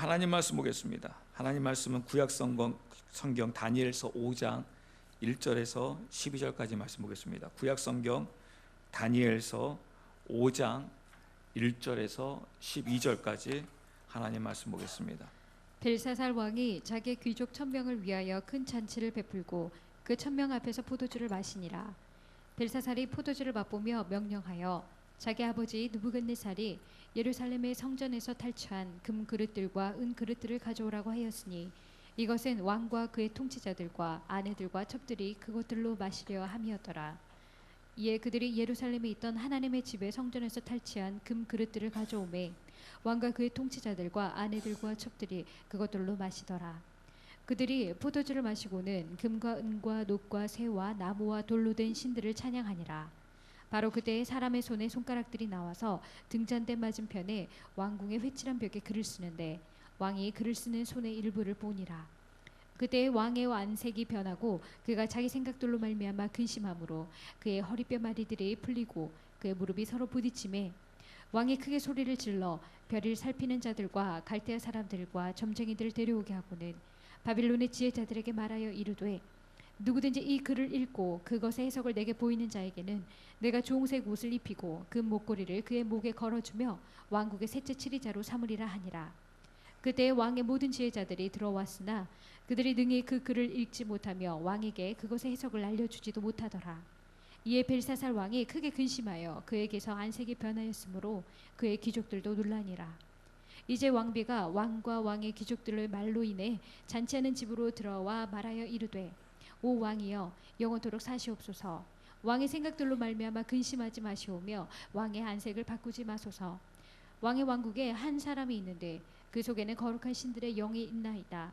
하나님 말씀 보겠습니다. 하나님 말씀은 구약 성경 다니엘서 5장 1절에서 12절까지 말씀 보겠습니다. 구약 성경 다니엘서 5장 1절에서 12절까지 하나님 말씀 보겠습니다. 벨사살 왕이 자기 귀족 1000명을 위하여 큰 잔치를 베풀고 그 1000명 앞에서 포도주를 마시니라. 벨사살이 포도주를 맛보며 명령하여 자기 아버지 느부갓네살이 예루살렘의 성전에서 탈취한 금 그릇들과 은 그릇들을 가져오라고 하였으니 이것은 왕과 그의 통치자들과 아내들과 첩들이 그것들로 마시려 함이었더라. 이에 그들이 예루살렘에 있던 하나님의 집의 성전에서 탈취한 금 그릇들을 가져오매 왕과 그의 통치자들과 아내들과 첩들이 그것들로 마시더라. 그들이 포도주를 마시고는 금과 은과 녹과 새와 나무와 돌로 된 신들을 찬양하니라. 바로 그때 사람의 손에 손가락들이 나와서 등잔대 맞은편에 왕궁의 회칠한 벽에 글을 쓰는데 왕이 글을 쓰는 손의 일부를 보니라. 그때 왕의 안색이 변하고 그가 자기 생각들로 말미암아 근심함으로 그의 허리뼈 마디들이 풀리고 그의 무릎이 서로 부딪히매 왕이 크게 소리를 질러 별을 살피는 자들과 갈대아 사람들과 점쟁이들을 데려오게 하고는 바빌론의 지혜자들에게 말하여 이르되 누구든지 이 글을 읽고 그것의 해석을 내게 보이는 자에게는 내가 주홍색 옷을 입히고 그 목걸이를 그의 목에 걸어주며 왕국의 셋째 치리자로 삼으리라 하니라. 그때 왕의 모든 지혜자들이 들어왔으나 그들이 능히 그 글을 읽지 못하며 왕에게 그것의 해석을 알려주지도 못하더라. 이에 벨사살 왕이 크게 근심하여 그에게서 안색이 변하였으므로 그의 귀족들도 놀라니라. 이제 왕비가 왕과 왕의 귀족들의 말로 인해 잔치하는 집으로 들어와 말하여 이르되 오 왕이여 영원토록 사시옵소서. 왕의 생각들로 말미암아 근심하지 마시오며 왕의 안색을 바꾸지 마소서. 왕의 왕국에 한 사람이 있는데 그 속에는 거룩한 신들의 영이 있나이다.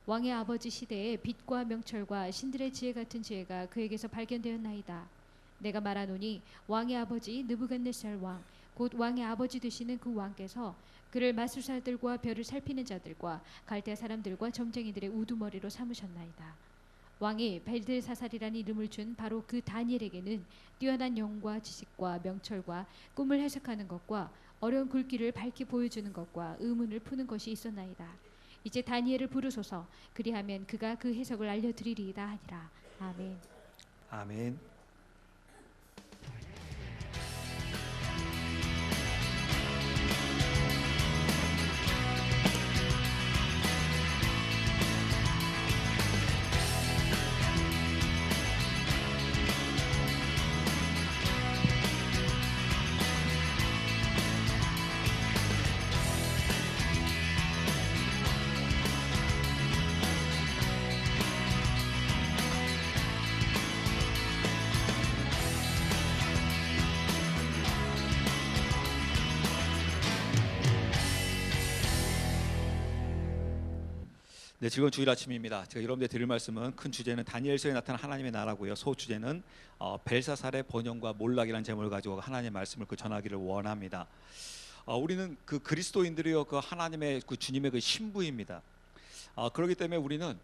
왕의 아버지 시대에 빛과 명철과 신들의 지혜 같은 지혜가 그에게서 발견되었나이다. 내가 말하노니 왕의 아버지 느부갓네살 왕 곧 왕의 아버지 되시는 그 왕께서 그를 마술사들과 별을 살피는 자들과 갈대아 사람들과 점쟁이들의 우두머리로 삼으셨나이다. 왕이 벨드사살이라는 이름을 준 바로 그 다니엘에게는 뛰어난 영과 지식과 명철과 꿈을 해석하는 것과 어려운 글귀를 밝히 보여주는 것과 의문을 푸는 것이 있었나이다. 이제 다니엘을 부르소서. 그리하면 그가 그 해석을 알려드리리이다 하니라. 아멘. 아멘. 네, 즐거운 주일 아침입니다. 제가 여러분들 드릴 말씀은 큰 주제는 다니엘서에 나타난 하나님의 나라고요. 소주제는 벨사살의 번영과 몰락이라는 제목을 가지고 하나님의 말씀을 전하기를 원합니다. 우리는 그 그리스도인들이요, 그 하나님의 그 주님의 그 신부입니다. 그렇기 때문에 우리는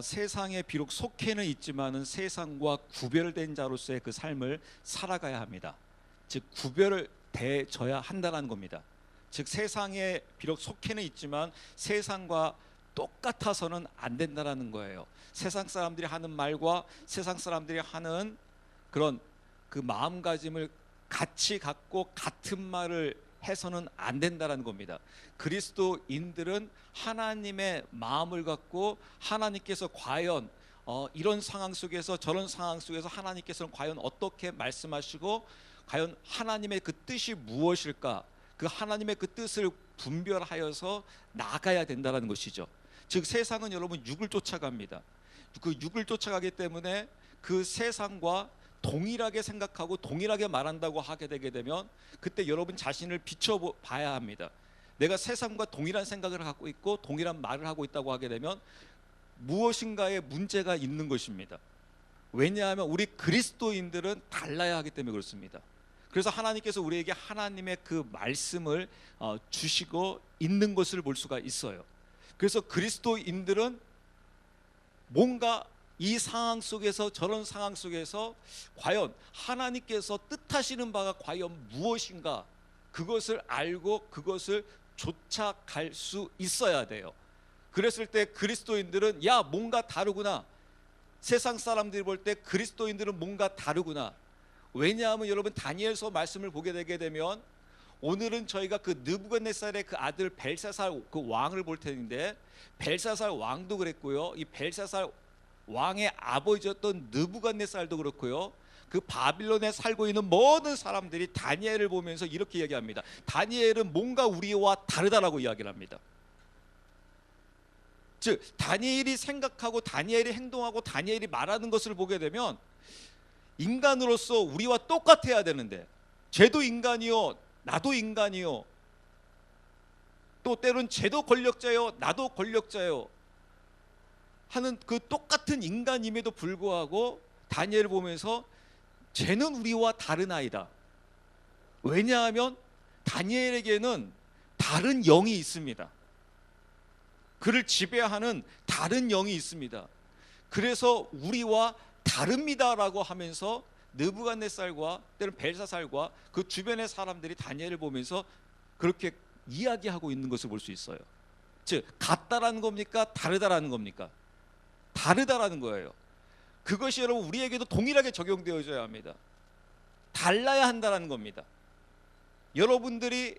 세상에 비록 속해는 있지만은 세상과 구별된 자로서의 그 삶을 살아가야 합니다. 즉 구별을 대져야 한다는 겁니다. 즉 세상에 비록 속해는 있지만 세상과 똑같아서는 안 된다는 거예요. 세상 사람들이 하는 말과 세상 사람들이 하는 그런 그 마음가짐을 같이 갖고 같은 말을 해서는 안 된다는 겁니다. 그리스도인들은 하나님의 마음을 갖고 하나님께서 과연 이런 상황 속에서 저런 상황 속에서 하나님께서는 과연 어떻게 말씀하시고 과연 하나님의 그 뜻이 무엇일까, 그 하나님의 그 뜻을 분별하여서 나가야 된다는 것이죠. 즉 세상은 여러분 육을 쫓아갑니다. 그 육을 쫓아가기 때문에 그 세상과 동일하게 생각하고 동일하게 말한다고 하게 되게 되면 그때 여러분 자신을 비춰봐야 합니다. 내가 세상과 동일한 생각을 갖고 있고 동일한 말을 하고 있다고 하게 되면 무엇인가에 문제가 있는 것입니다. 왜냐하면 우리 그리스도인들은 달라야 하기 때문에 그렇습니다. 그래서 하나님께서 우리에게 하나님의 그 말씀을 주시고 있는 것을 볼 수가 있어요. 그래서 그리스도인들은 뭔가 이 상황 속에서 저런 상황 속에서 과연 하나님께서 뜻하시는 바가 과연 무엇인가 그것을 알고 그것을 쫓아갈 수 있어야 돼요. 그랬을 때 그리스도인들은 야, 뭔가 다르구나. 세상 사람들이 볼 때 그리스도인들은 뭔가 다르구나. 왜냐하면 여러분, 다니엘서 말씀을 보게 되게 되면 오늘은 저희가 그 느부갓네살의 그 아들 벨사살 그 왕을 볼 텐데, 벨사살 왕도 그랬고요, 이 벨사살 왕의 아버지였던 느부갓네살도 그렇고요, 그 바빌론에 살고 있는 모든 사람들이 다니엘을 보면서 이렇게 얘기합니다. 다니엘은 뭔가 우리와 다르다라고 이야기를 합니다. 즉 다니엘이 생각하고 다니엘이 행동하고 다니엘이 말하는 것을 보게 되면 인간으로서 우리와 똑같아야 되는데, 쟤도 인간이요, 나도 인간이요, 또 때론 쟤도 권력자요, 나도 권력자요 하는 그 똑같은 인간임에도 불구하고 다니엘을 보면서 쟤는 우리와 다른 아이다. 왜냐하면 다니엘에게는 다른 영이 있습니다. 그를 지배하는 다른 영이 있습니다. 그래서 우리와 다릅니다라고 하면서 느부갓네살과 때는 벨사살과 그 주변의 사람들이 다니엘을 보면서 그렇게 이야기하고 있는 것을 볼 수 있어요. 즉 같다라는 겁니까? 다르다라는 겁니까? 다르다라는 거예요. 그것이 여러분 우리에게도 동일하게 적용되어져야 합니다. 달라야 한다라는 겁니다. 여러분들이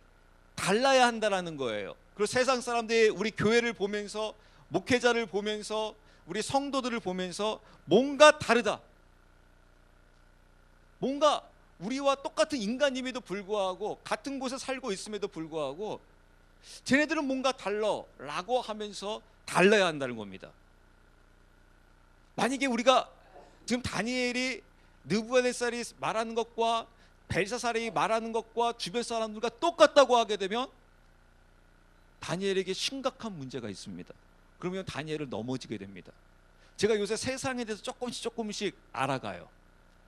달라야 한다라는 거예요. 그리고 세상 사람들이 우리 교회를 보면서, 목회자를 보면서, 우리 성도들을 보면서 뭔가 다르다, 뭔가 우리와 똑같은 인간임에도 불구하고, 같은 곳에 살고 있음에도 불구하고 쟤네들은 뭔가 달라 라고 하면서 달라야 한다는 겁니다. 만약에 우리가 지금 다니엘이 느부갓네살이 말하는 것과 벨사살이 말하는 것과 주변 사람들과 똑같다고 하게 되면 다니엘에게 심각한 문제가 있습니다. 그러면 다니엘을 넘어지게 됩니다. 제가 요새 세상에 대해서 조금씩 알아가요.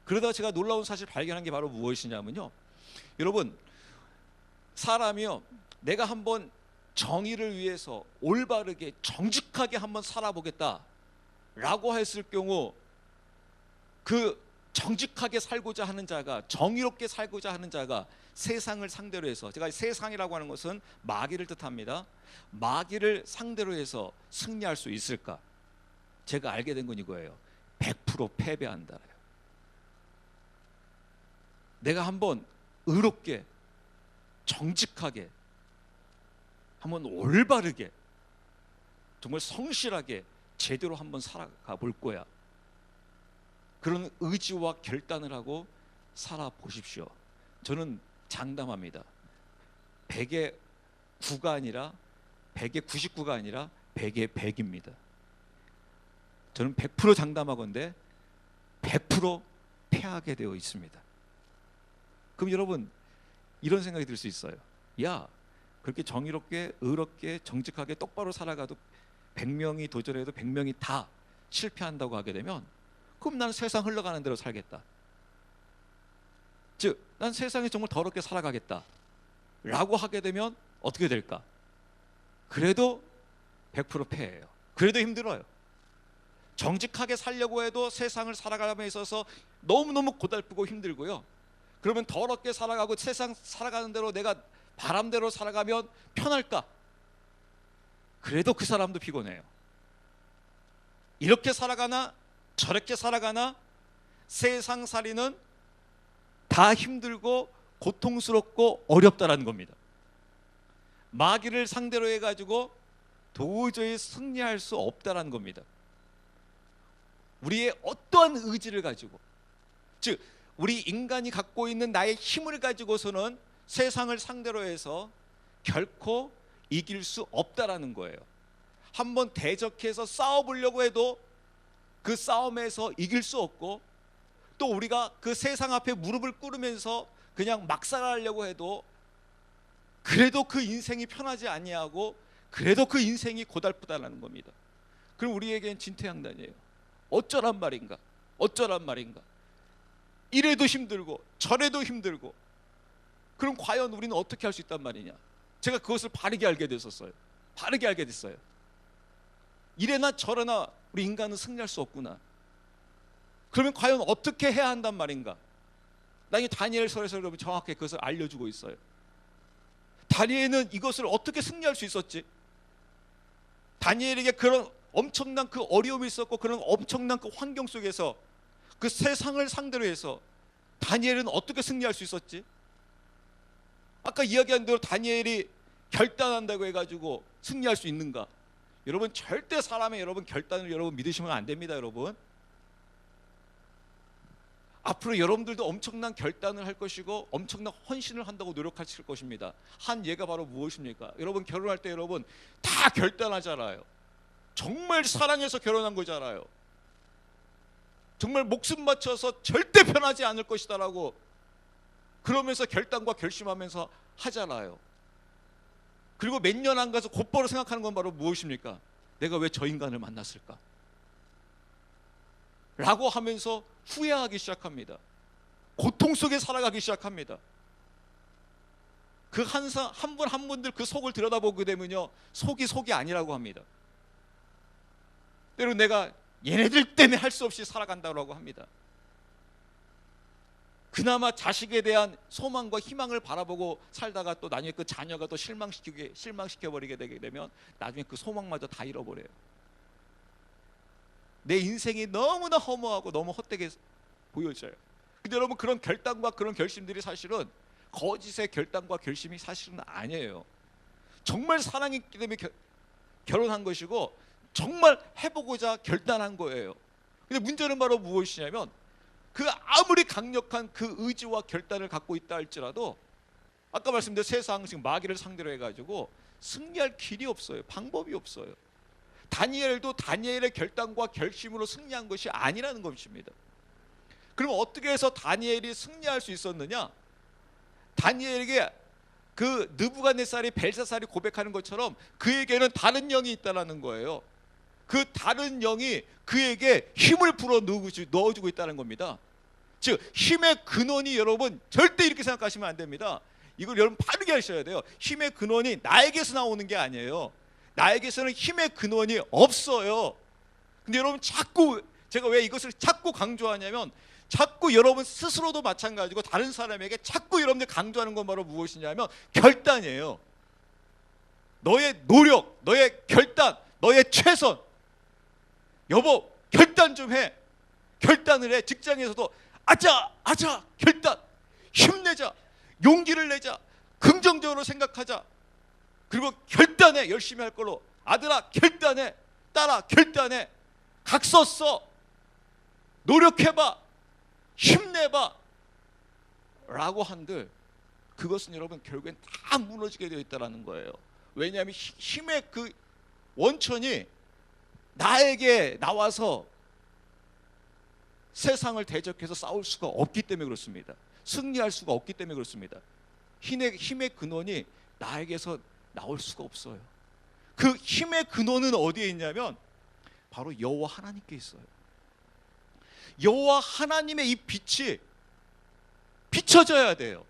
그러다가 제가 놀라운 사실 발견한 게 바로 무엇이냐면요, 여러분, 사람이요, 내가 한번 정의를 위해서 올바르게 정직하게 한번 살아보겠다 라고 했을 경우, 그 정직하게 살고자 하는 자가, 정의롭게 살고자 하는 자가 세상을 상대로 해서, 제가 세상이라고 하는 것은 마귀를 뜻합니다. 마귀를 상대로 해서 승리할 수 있을까? 제가 알게 된 건 이거예요. 100% 패배한다. 내가 한번 의롭게, 정직하게, 한번 올바르게, 정말 성실하게 제대로 한번 살아가 볼 거야. 그런 의지와 결단을 하고 살아보십시오. 저는 장담합니다. 100에 9가 아니라, 100에 99가 아니라 100에 100입니다. 저는 100% 장담하건대 100% 패하게 되어 있습니다. 그럼 여러분, 이런 생각이 들 수 있어요. 야, 그렇게 정의롭게, 의롭게, 정직하게, 똑바로 살아가도 100명이 도전해도 100명이 다 실패한다고 하게 되면, 그럼 나는 세상 흘러가는 대로 살겠다. 즉, 난 세상에 정말 더럽게 살아가겠다 라고 하게 되면 어떻게 될까? 그래도 100% 패예요. 그래도 힘들어요. 정직하게 살려고 해도 세상을 살아가면서 있어서 너무너무 고달프고 힘들고요. 그러면 더럽게 살아가고 세상 살아가는 대로 내가 바람대로 살아가면 편할까? 그래도 그 사람도 피곤해요. 이렇게 살아가나 저렇게 살아가나 세상살이는 다 힘들고 고통스럽고 어렵다라는 겁니다. 마귀를 상대로 해가지고 도저히 승리할 수 없다라는 겁니다. 우리의 어떠한 의지를 가지고, 즉 우리 인간이 갖고 있는 나의 힘을 가지고서는 세상을 상대로 해서 결코 이길 수 없다라는 거예요. 한번 대적해서 싸워보려고 해도 그 싸움에서 이길 수 없고, 또 우리가 그 세상 앞에 무릎을 꿇으면서 그냥 막 살아가려고 해도 그래도 그 인생이 편하지 아니하고 그래도 그 인생이 고달프다라는 겁니다. 그럼 우리에겐 진퇴양난이에요. 어쩌란 말인가? 어쩌란 말인가? 이래도 힘들고 저래도 힘들고, 그럼 과연 우리는 어떻게 할 수 있단 말이냐? 제가 그것을 바르게 알게 됐었어요. 바르게 알게 됐어요. 이래나 저래나 우리 인간은 승리할 수 없구나. 그러면 과연 어떻게 해야 한단 말인가? 나 이 다니엘서에서 여러분 정확하게 그것을 알려주고 있어요. 다니엘은 이것을 어떻게 승리할 수 있었지? 다니엘에게 그런 엄청난 그 어려움이 있었고 그런 엄청난 그 환경 속에서 그 세상을 상대로 해서 다니엘은 어떻게 승리할 수 있었지? 아까 이야기한 대로 다니엘이 결단한다고 해가지고 승리할 수 있는가? 여러분 절대 사람의 여러분 결단을 여러분 믿으시면 안 됩니다. 여러분 앞으로 여러분들도 엄청난 결단을 할 것이고 엄청난 헌신을 한다고 노력하실 것입니다. 한 예가 바로 무엇입니까? 여러분 결혼할 때 여러분 다 결단하잖아요. 정말 사랑해서 결혼한 거잖아요. 정말 목숨 바쳐서 절대 변하지 않을 것이다 라고 그러면서 결단과 결심하면서 하잖아요. 그리고 몇 년 안 가서 곧바로 생각하는 건 바로 무엇입니까? 내가 왜 저 인간을 만났을까? 라고 하면서 후회하기 시작합니다. 고통 속에 살아가기 시작합니다. 그 한 분 한 분들 그 속을 들여다보게 되면요, 속이 아니라고 합니다. 때로 내가 얘네들 때문에 할 수 없이 살아간다고 합니다. 그나마 자식에 대한 소망과 희망을 바라보고 살다가 또 나중에 그 자녀가 또 실망시켜버리게 되게 되면 나중에 그 소망마저 다 잃어버려요. 내 인생이 너무나 허무하고 너무 헛되게 보여져요. 근데 여러분 그런 결단과 그런 결심들이 사실은 거짓의 결단과 결심이 사실은 아니에요. 정말 사랑했기 때문에 결혼한 것이고 정말 해보고자 결단한 거예요. 근데 문제는 바로 무엇이냐면 그 아무리 강력한 그 의지와 결단을 갖고 있다 할지라도 아까 말씀드린 세상 지금 마귀를 상대로 해가지고 승리할 길이 없어요. 방법이 없어요. 다니엘도 다니엘의 결단과 결심으로 승리한 것이 아니라는 것입니다. 그럼 어떻게 해서 다니엘이 승리할 수 있었느냐? 다니엘에게 그 느부갓네살이 벨사살이 고백하는 것처럼 그에게는 다른 영이 있다는 거예요. 그 다른 영이 그에게 힘을 불어 넣어주고 있다는 겁니다. 즉 힘의 근원이 여러분 절대 이렇게 생각하시면 안 됩니다. 이걸 여러분 바르게 하셔야 돼요. 힘의 근원이 나에게서 나오는 게 아니에요. 나에게서는 힘의 근원이 없어요. 근데 여러분 자꾸 제가 왜 이것을 자꾸 강조하냐면 자꾸 여러분 스스로도 마찬가지고 다른 사람에게 자꾸 여러분들 강조하는 건 바로 무엇이냐면 결단이에요. 너의 노력, 너의 결단, 너의 최선. 여보 결단 좀 해. 결단을 해. 직장에서도 아자 결단. 힘내자. 용기를 내자. 긍정적으로 생각하자. 그리고 결단해. 열심히 할 걸로. 아들아 결단해. 딸아 결단해. 각서 써. 노력해봐. 힘내봐. 라고 한들 그것은 여러분 결국엔 다 무너지게 되어 있다는 거예요. 왜냐하면 힘의 그 원천이 나에게 나와서 세상을 대적해서 싸울 수가 없기 때문에 그렇습니다. 승리할 수가 없기 때문에 그렇습니다. 힘의 근원이 나에게서 나올 수가 없어요. 그 힘의 근원은 어디에 있냐면 바로 여호와 하나님께 있어요. 여호와 하나님의 이 빛이 비춰져야 돼요.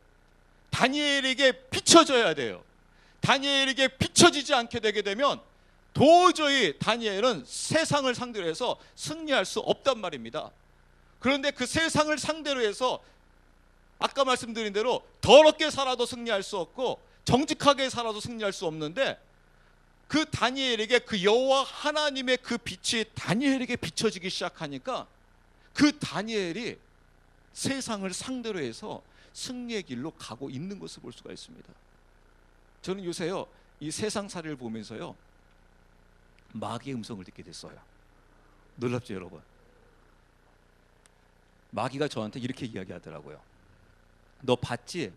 다니엘에게 비춰져야 돼요. 다니엘에게 비춰지지 않게 되게 되면 도저히 다니엘은 세상을 상대로 해서 승리할 수 없단 말입니다. 그런데 그 세상을 상대로 해서 아까 말씀드린 대로 더럽게 살아도 승리할 수 없고 정직하게 살아도 승리할 수 없는데 그 다니엘에게 그 여호와 하나님의 그 빛이 다니엘에게 비춰지기 시작하니까 그 다니엘이 세상을 상대로 해서 승리의 길로 가고 있는 것을 볼 수가 있습니다. 저는 요새요 이 세상살이를 보면서요 마귀의 음성을 듣게 됐어요. 놀랍죠 여러분? 마귀가 저한테 이렇게 이야기하더라고요. 너 봤지?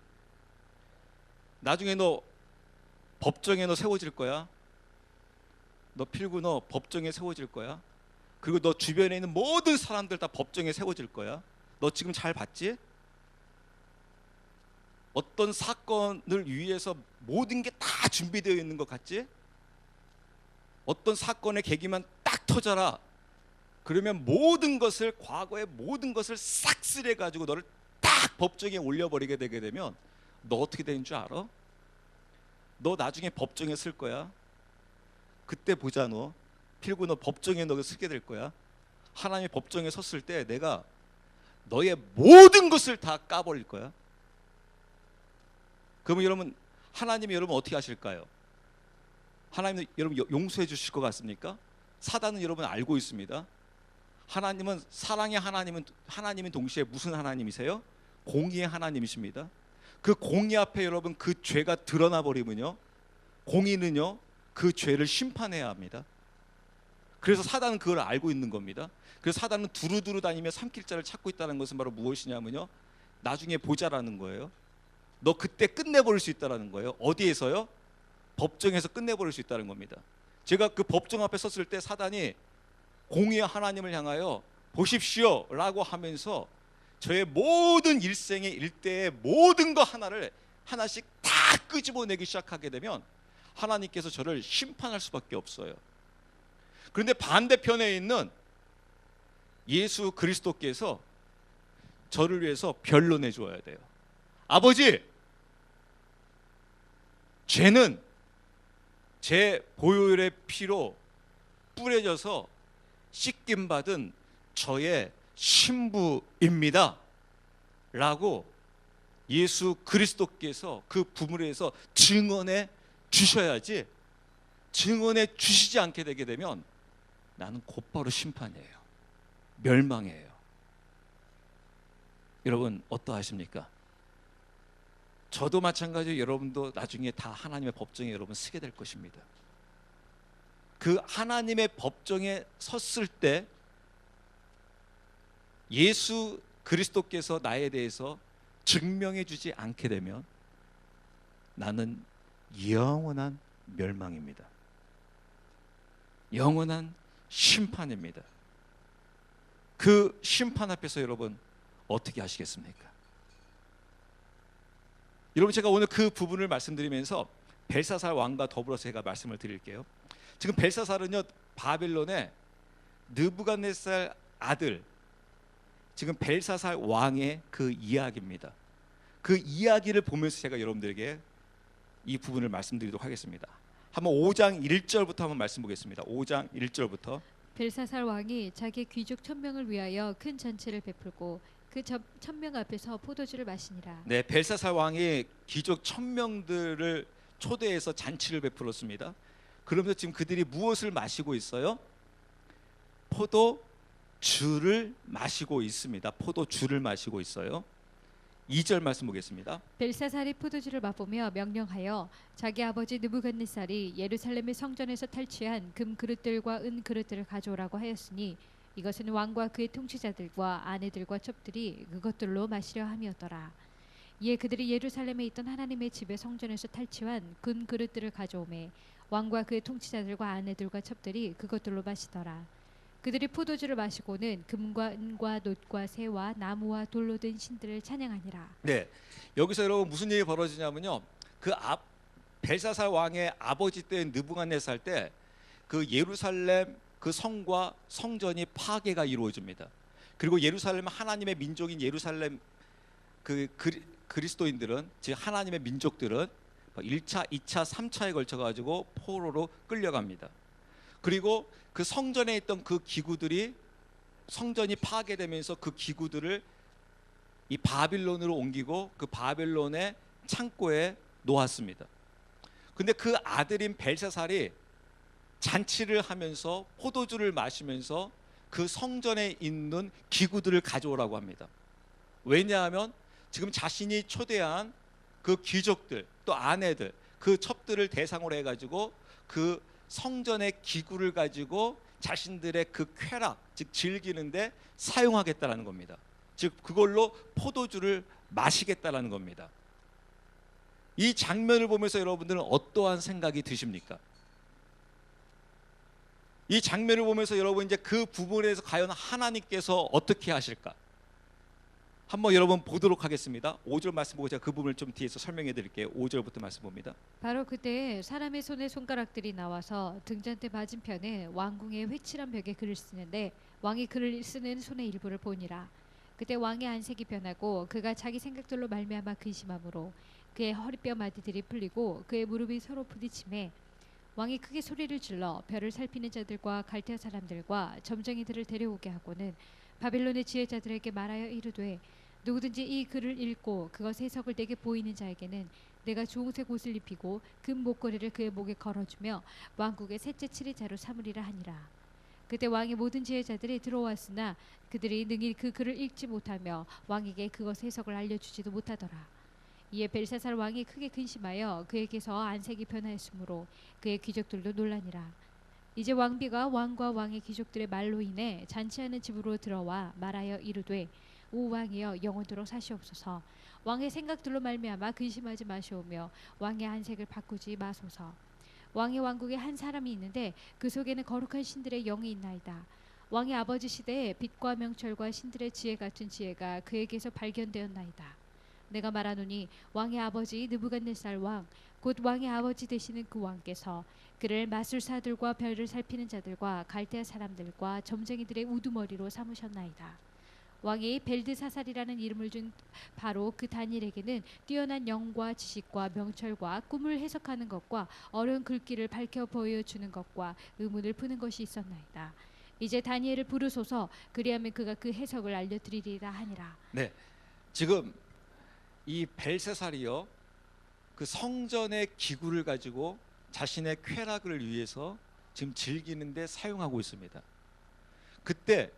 나중에 너 법정에 너 세워질 거야. 너 필구 너 법정에 세워질 거야. 그리고 너 주변에 있는 모든 사람들 다 법정에 세워질 거야. 너 지금 잘 봤지? 어떤 사건을 위해서 모든 게 다 준비되어 있는 것 같지? 어떤 사건의 계기만 딱 터져라. 그러면 모든 것을 과거의 모든 것을 싹 쓸어가지고 너를 딱 법정에 올려버리게 되게 되면 너 어떻게 되는 줄 알아? 너 나중에 법정에 쓸 거야. 그때 보자 너. 필구 너 법정에 너 쓰게 될 거야. 하나님의 법정에 섰을 때 내가 너의 모든 것을 다 까버릴 거야. 그러면 여러분 하나님이 여러분 어떻게 하실까요? 하나님은 여러분 용서해 주실 것 같습니까? 사단은 여러분 알고 있습니다. 하나님은 사랑의 하나님은 동시에 무슨 하나님이세요? 공의의 하나님이십니다. 그 공의 앞에 여러분 그 죄가 드러나 버리면요, 공의는요 그 죄를 심판해야 합니다. 그래서 사단은 그걸 알고 있는 겁니다. 그래서 사단은 두루두루 다니며 삼킬자를 찾고 있다는 것은 바로 무엇이냐면요, 나중에 보자라는 거예요. 너 그때 끝내버릴 수 있다는 거예요. 어디에서요? 법정에서 끝내버릴 수 있다는 겁니다. 제가 그 법정 앞에 섰을 때 사단이 공의의 하나님을 향하여 보십시오 라고 하면서 저의 모든 일생의 일대의 모든 거 하나씩 다 끄집어내기 시작하게 되면 하나님께서 저를 심판할 수밖에 없어요. 그런데 반대편에 있는 예수 그리스도께서 저를 위해서 변론해 주어야 돼요. 아버지, 죄는 제 보혈의 피로 뿌려져서 씻김 받은 저의 신부입니다 라고 예수 그리스도께서 그 부분에서 증언해 주셔야지, 증언해 주시지 않게 되게 되면 나는 곧바로 심판이에요. 멸망이에요. 여러분 어떠하십니까? 저도 마찬가지로 여러분도 나중에 다 하나님의 법정에 여러분 서게 될 것입니다. 그 하나님의 법정에 섰을 때 예수 그리스도께서 나에 대해서 증명해 주지 않게 되면 나는 영원한 멸망입니다. 영원한 심판입니다. 그 심판 앞에서 여러분 어떻게 하시겠습니까? 여러분 제가 오늘 그 부분을 말씀드리면서 벨사살 왕과 더불어서 제가 말씀을 드릴게요. 지금 벨사살은요 바벨론의 느부갓네살 아들, 지금 벨사살 왕의 그 이야기입니다. 그 이야기를 보면서 제가 여러분들에게 이 부분을 말씀드리도록 하겠습니다. 한번 5장 1절부터 한번 말씀 보겠습니다. 5장 1절부터. 벨사살 왕이 자기 귀족 1000명을 위하여 큰 잔치를 베풀고 그 1000명 앞에서 포도주를 마시니라. 네, 벨사살 왕이 귀족 1000명들을 초대해서 잔치를 베풀었습니다. 그러면서 지금 그들이 무엇을 마시고 있어요? 포도주를 마시고 있습니다. 포도주를 마시고 있어요. 2절 말씀 보겠습니다. 벨사살이 포도주를 맛보며 명령하여 자기 아버지 느부갓네살이 예루살렘의 성전에서 탈취한 금 그릇들과 은 그릇들을 가져오라고 하였으니 이것은 왕과 그의 통치자들과 아내들과 첩들이 그것들로 마시려 함이었더라. 이에 그들이 예루살렘에 있던 하나님의 집의 성전에서 탈취한 금 그릇들을 가져오매 왕과 그의 통치자들과 아내들과 첩들이 그것들로 마시더라. 그들이 포도주를 마시고는 금과 은과 놋과 새와 나무와 돌로 된 신들을 찬양하니라. 네, 여기서 여러분 무슨 일이 벌어지냐면요, 그 벨사살 왕의 아버지 때인 느부갓네살 때 그 예루살렘 그 성과 성전이 파괴가 이루어집니다. 그리고 예루살렘 하나님의 민족인 예루살렘 그리스도인들은, 즉 하나님의 민족들은 1차, 2차, 3차에 걸쳐 가지고 포로로 끌려갑니다. 그리고 그 성전에 있던 그 기구들이, 성전이 파괴되면서 그 기구들을 이 바빌론으로 옮기고 그 바빌론의 창고에 놓았습니다. 근데 그 아들인 벨사살이 잔치를 하면서 포도주를 마시면서 그 성전에 있는 기구들을 가져오라고 합니다. 왜냐하면 지금 자신이 초대한 그 귀족들, 또 아내들, 그 첩들을 대상으로 해가지고 그 성전의 기구를 가지고 자신들의 그 쾌락, 즉 즐기는데 사용하겠다라는 겁니다. 즉 그걸로 포도주를 마시겠다라는 겁니다. 이 장면을 보면서 여러분들은 어떠한 생각이 드십니까? 이 장면을 보면서 여러분 이제 그 부분에서 과연 하나님께서 어떻게 하실까? 한번 여러분 보도록 하겠습니다. 5절 말씀 보고 제가 그 부분을 좀 뒤에서 설명해 드릴게요. 5절부터 말씀 봅니다. 바로 그때 사람의 손에 손가락들이 나와서 등잔대 맞은편에 왕궁의 회칠한 벽에 글을 쓰는데 왕이 글을 쓰는 손의 일부를 보니라. 그때 왕의 안색이 변하고 그가 자기 생각들로 말미암아 근심함으로 그의 허리뼈 마디들이 풀리고 그의 무릎이 서로 부딪히매 왕이 크게 소리를 질러 별을 살피는 자들과 갈대아 사람들과 점쟁이들을 데려오게 하고는 바빌론의 지혜자들에게 말하여 이르되 누구든지 이 글을 읽고 그것 해석을 내게 보이는 자에게는 내가 주홍색 옷을 입히고 금 목걸이를 그의 목에 걸어주며 왕국의 셋째 칠의자로 삼으리라 하니라. 그때 왕의 모든 지혜자들이 들어왔으나 그들이 능히 그 글을 읽지 못하며 왕에게 그것 해석을 알려주지도 못하더라. 이에 벨사살 왕이 크게 근심하여 그에게서 안색이 변하였으므로 그의 귀족들도 놀라니라. 이제 왕비가 왕과 왕의 귀족들의 말로 인해 잔치하는 집으로 들어와 말하여 이르되 오 왕이여 영원토록 사시옵소서. 왕의 생각들로 말미암아 근심하지 마시오며 왕의 안색을 바꾸지 마소서. 왕의 왕국에 한 사람이 있는데 그 속에는 거룩한 신들의 영이 있나이다. 왕의 아버지 시대에 빛과 명철과 신들의 지혜 같은 지혜가 그에게서 발견되었나이다. 내가 말하노니 왕의 아버지 느부갓네살 왕 곧 왕의 아버지 되시는 그 왕께서 그를 마술사들과 별을 살피는 자들과 갈대아 사람들과 점쟁이들의 우두머리로 삼으셨나이다. 왕이 벨드사살이라는 이름을 준 바로 그 다니엘에게는 뛰어난 영과 지식과 명철과 꿈을 해석하는 것과 어려운 글귀를 밝혀 보여주는 것과 의문을 푸는 것이 있었나이다. 이제 다니엘을 부르소서. 그리하면 그가 그 해석을 알려드리리라 하니라. 네, 지금 이 벨사살이요, 그 성전의 기구를 가지고 자신의 쾌락을 위해서 지금 즐기는데 사용하고 있습니다. 그때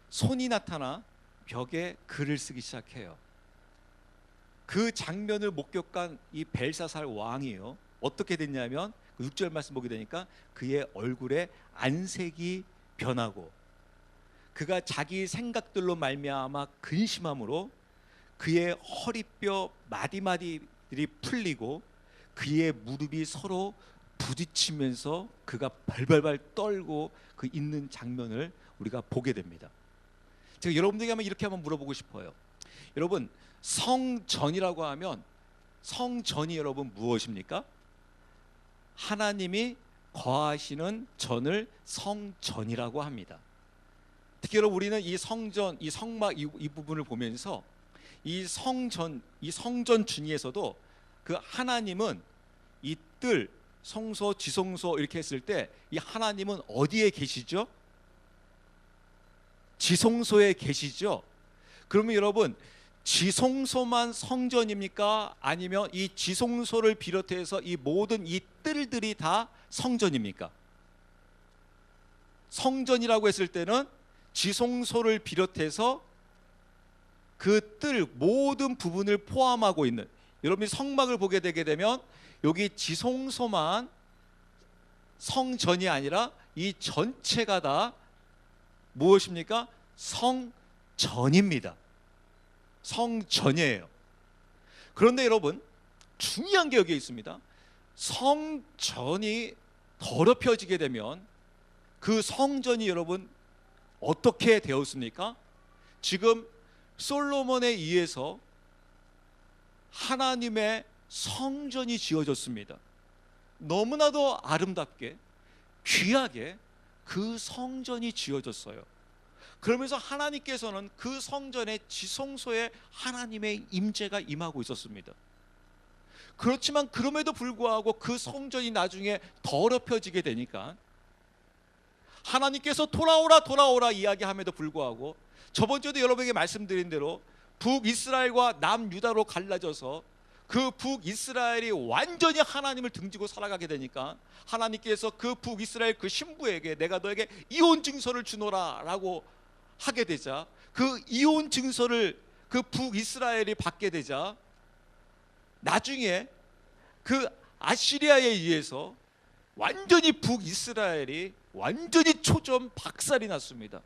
손이 나타나 벽에 글을 쓰기 시작해요. 그 장면을 목격한 이 벨사살 왕이요, 어떻게 됐냐면 6절 말씀 보게 되니까 그의 얼굴에 안색이 변하고 그가 자기 생각들로 말미암아 근심함으로 그의 허리뼈 마디마디들이 풀리고 그의 무릎이 서로 부딪히면서 그가 발발발 떨고 그 있는 장면을 우리가 보게 됩니다. 제가 여러분들에게 한번 이렇게 한번 물어보고 싶어요. 여러분, 성전이라고 하면 성전이 여러분 무엇입니까? 하나님이 거하시는 전을 성전이라고 합니다. 특히 여러분, 우리는 이 성전, 이 성막 이 부분을 보면서 이 성전 중에서도 그 하나님은 이 뜰, 성소, 지성소 이렇게 했을 때 이 하나님은 어디에 계시죠? 지성소에 계시죠. 그러면 여러분, 지성소만 성전입니까? 아니면 이 지성소를 비롯해서 이 모든 이 뜰들이 다 성전입니까? 성전이라고 했을 때는 지성소를 비롯해서 그 뜰 모든 부분을 포함하고 있는, 여러분이 성막을 보게 되게 되면 여기 지성소만 성전이 아니라 이 전체가 다 무엇입니까? 성전입니다. 성전이에요. 그런데 여러분, 중요한 게 여기에 있습니다. 성전이 더럽혀지게 되면 그 성전이 여러분 어떻게 되었습니까? 지금 솔로몬에 의해서 하나님의 성전이 지어졌습니다. 너무나도 아름답게 귀하게 그 성전이 지어졌어요. 그러면서 하나님께서는 그 성전의 지성소에 하나님의 임재가 임하고 있었습니다. 그렇지만 그럼에도 불구하고 그 성전이 나중에 더럽혀지게 되니까 하나님께서 돌아오라 돌아오라 이야기함에도 불구하고 저번 주에도 여러분에게 말씀드린 대로 북이스라엘과 남유다로 갈라져서 그 북이스라엘이 완전히 하나님을 등지고 살아가게 되니까 하나님께서 그 북이스라엘 그 신부에게 내가 너에게 이혼 증서를 주노라 라고 하게 되자 그 이혼 증서를 그 북이스라엘이 받게 되자 나중에 그 아시리아에 의해서 완전히 북이스라엘이 완전히 초점 박살이 났습니다.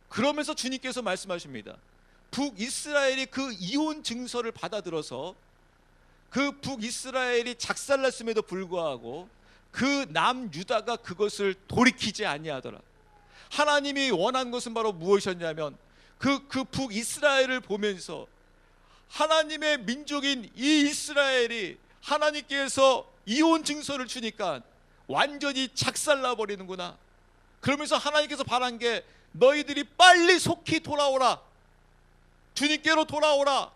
그러면서 주님께서 말씀하십니다. 북이스라엘이 그 이혼 증서를 받아들여서 그 북이스라엘이 작살났음에도 불구하고 그 남유다가 그것을 돌이키지 아니하더라. 하나님이 원한 것은 바로 무엇이었냐면 그 북이스라엘을 보면서 하나님의 민족인 이 이스라엘이 하나님께서 이혼 증서를 주니까 완전히 작살나 버리는구나. 그러면서 하나님께서 바란 게 너희들이 빨리 속히 돌아오라, 주님께로 돌아오라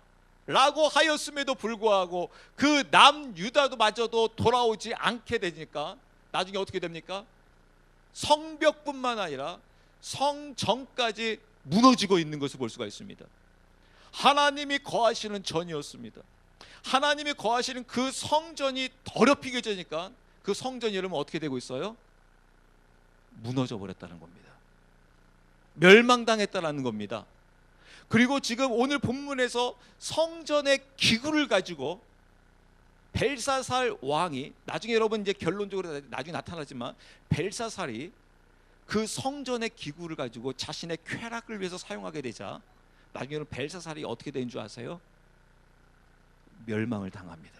라고 하였음에도 불구하고 그 남유다도 마저도 돌아오지 않게 되니까 나중에 어떻게 됩니까? 성벽뿐만 아니라 성전까지 무너지고 있는 것을 볼 수가 있습니다. 하나님이 거하시는 전이었습니다. 하나님이 거하시는 그 성전이 더럽히게 되니까 그 성전이 여러분 어떻게 되고 있어요? 무너져 버렸다는 겁니다. 멸망당했다는 겁니다. 그리고 지금 오늘 본문에서 성전의 기구를 가지고 벨사살 왕이, 나중에 여러분 이제 결론적으로 나중에 나타나지만, 벨사살이 그 성전의 기구를 가지고 자신의 쾌락을 위해서 사용하게 되자 나중에 여러분 벨사살이 어떻게 된 줄 아세요? 멸망을 당합니다.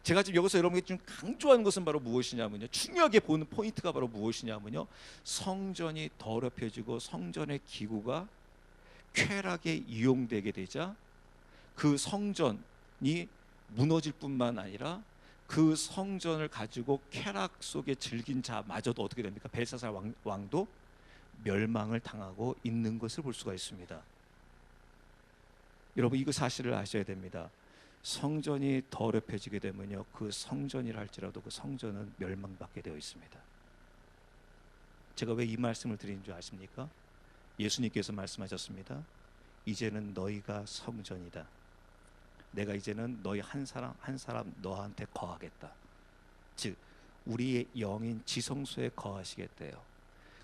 제가 지금 여기서 여러분께 좀 강조하는 것은 바로 무엇이냐면요, 중요하게 보는 포인트가 바로 무엇이냐면요, 성전이 더럽혀지고 성전의 기구가 쾌락에 이용되게 되자 그 성전이 무너질 뿐만 아니라 그 성전을 가지고 쾌락 속에 즐긴 자마저도 어떻게 됩니까? 벨사살 왕도 멸망을 당하고 있는 것을 볼 수가 있습니다. 여러분, 이거 사실을 아셔야 됩니다. 성전이 더럽혀지게 되면요, 그 성전이라 할지라도 그 성전은 멸망받게 되어 있습니다. 제가 왜 이 말씀을 드리는 줄 아십니까? 예수님께서 말씀하셨습니다. 이제는 너희가 성전이다. 내가 이제는 너희 한 사람 한 사람 너한테 거하겠다. 즉 우리의 영인 지성소에 거하시겠대요.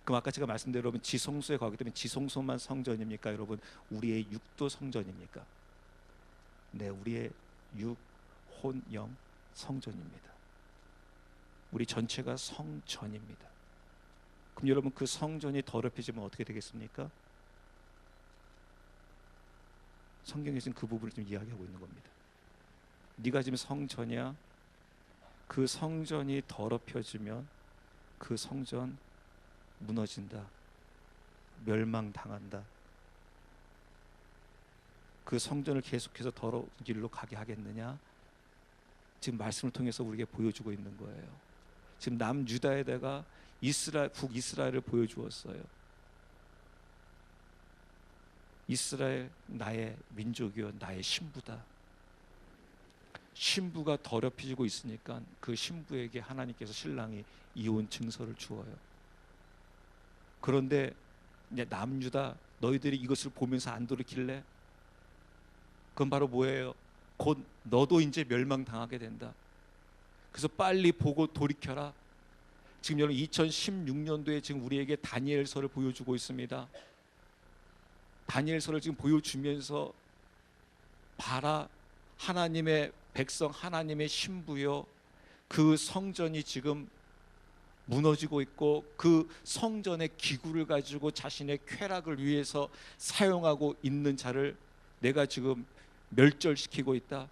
그럼 아까 제가 말씀드린 여러분, 지성소에 거하기 때문에 지성소만 성전입니까? 여러분, 우리의 육도 성전입니까? 네, 우리의 육, 혼, 영 성전입니다. 우리 전체가 성전입니다. 그럼 여러분, 그 성전이 더럽혀지면 어떻게 되겠습니까? 성경에서는 그 부분을 좀 이야기하고 있는 겁니다. 네가 지금 성전이야. 그 성전이 더럽혀지면 그 성전 무너진다. 멸망당한다. 그 성전을 계속해서 더러운 길로 가게 하겠느냐? 지금 말씀을 통해서 우리에게 보여주고 있는 거예요. 지금 남유다에다가 북이스라엘을 보여주었어요. 이스라엘 나의 민족이요 나의 신부다. 신부가 더럽혀지고 있으니까 그 신부에게 하나님께서 신랑이 이혼 증서를 주어요. 그런데 이제 남유다, 너희들이 이것을 보면서 안 돌이킬래? 그건 바로 뭐예요? 곧 너도 이제 멸망당하게 된다. 그래서 빨리 보고 돌이켜라. 지금 여러분 2016년도에 지금 우리에게 다니엘서를 보여주고 있습니다. 다니엘서를 지금 보여주면서 봐라, 하나님의 백성, 하나님의 신부요, 그 성전이 지금 무너지고 있고 그 성전의 기구를 가지고 자신의 쾌락을 위해서 사용하고 있는 자를 내가 지금 멸절시키고 있다.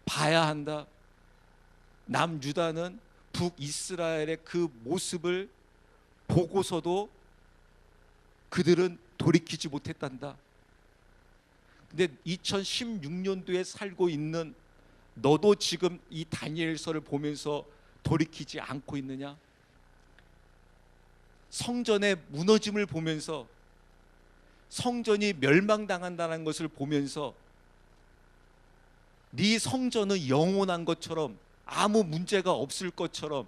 봐야 한다. 남유다는 북이스라엘의 그 모습을 보고서도 그들은 돌이키지 못했단다. 근데 2016년도에 살고 있는 너도 지금 이 다니엘서를 보면서 돌이키지 않고 있느냐? 성전의 무너짐을 보면서, 성전이 멸망당한다는 것을 보면서 네 성전은 영원한 것처럼, 아무 문제가 없을 것처럼